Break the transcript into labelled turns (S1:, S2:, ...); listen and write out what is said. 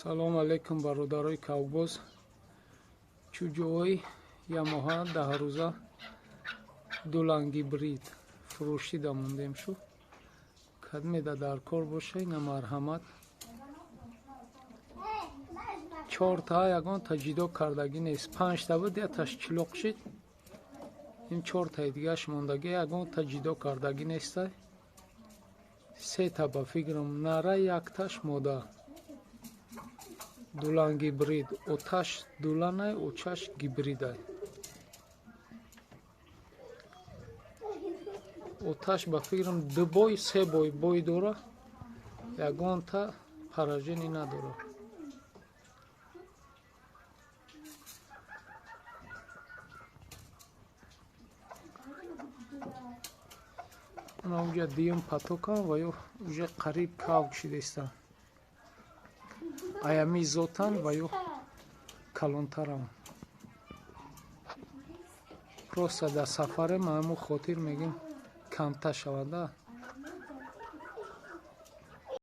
S1: салом алейкум бародарои кавбоз. чӯ-ҷои ямоҳа даҳрӯза дуланги брид фурӯшида мондем шу кадмеда дар кор боша ина марҳамат 4 ягон та ҷидо кардагӣ нест 5 буд яташ чилоқ шид ин 4 дигаш мондаги ягон та ҷидо кардагӣ нестай 3 ба фикрам нара якташ мода дуланги брид оташ дуланай очаш гибридай оташ ба фикрам 2 бой 3 бой дора ягон та паражени надора ана уҷа диюм патокам ва ё уҷа қариб кавк шидестам аями зотан ва ё калонтарам просто да сафаре маъму хотир мегим камтар шавада